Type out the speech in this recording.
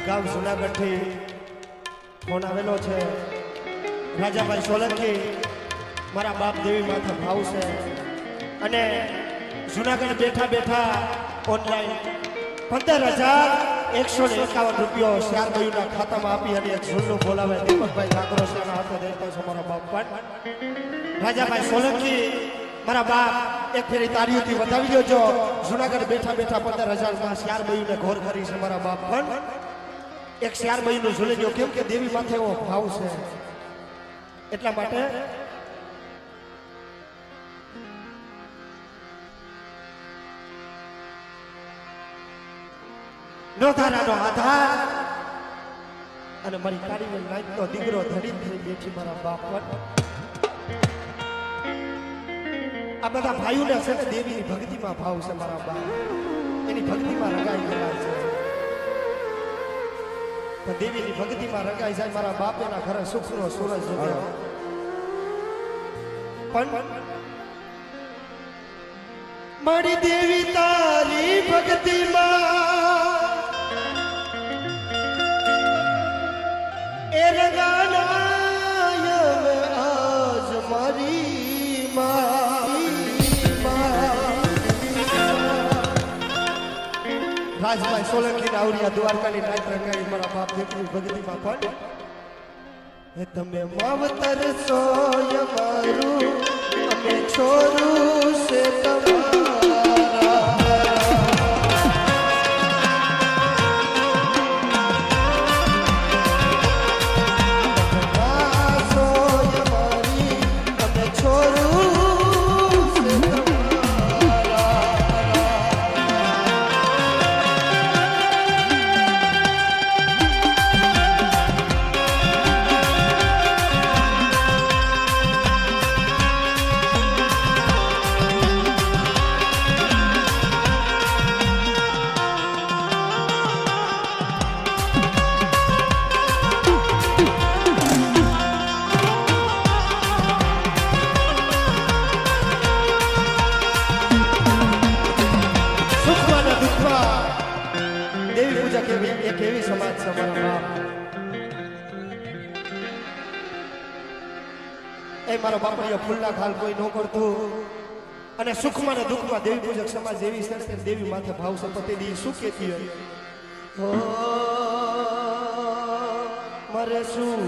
ગામ જુનાગઢ થી ફોન આવેલો છે। રાજાભાઈ સોલંકી મારા બાપ દેવી માથે ભાવ છે અને જુનાગઢ બેઠા બેઠા ઓનલાઈન 15,151 રૂપિયો શેર ભાઈના ખાતામાં આપી અને એક ઝૂલનું બોલાવે દીપકભાઈ કાકરોસિયાના હાથે દેતો છે મારા બાપ પણ રાજાભાઈ સોલંકી મારા બાપ એક ફેરી તાળીઓથી વધાવી દેજો। જુનાગઢ બેઠા બેઠા 15,000 માં શેર ભાઈને ઘોર કરી છે મારા બાપ પણ એક શેર ભાઈનું ઝૂલી ગયો કેમ કે દેવી માથે એવો ભાવ છે એટલા માટે નો ધારાનો આધાર અને મારી કાળીની નાઈટનો દીકરો ધડી થઈ બેઠી મારા બાપ પર આ બધા ભાઈઓને છે ને દેવીની ભક્તિમાં ભાવ છે મારા બાપ એની ભક્તિમાં રંગાઈ ગયા છે તો દેવીની ભક્તિમાં રંગાઈ જાય મારા બાપ એના ઘરે સુખનો સૂરજ ઉગ્યો પણ મારી દેવી તારી ભક્તિમાં એ રંગાનાય આજ મારી રાજભાઈ સોલંકી આવડિયા દ્વારકાની નાઈટ રંગાઈ મારા બાપ દેવની ભક્તિમાં પણ હે તમે માવતર સોય મારું અમે છોરું છે તમારા એક એવી સમાજ છે મારા બાપ એ મારો બાપ ફૂલના ખાલ કોઈ ન કરતું અને સુખમાં ને દુઃખમાં દેવી પૂજક સમાજ એવી છે દેવી માથે ભાવ સંપત્તિ દી શું કહેતી હોય મારે સુખ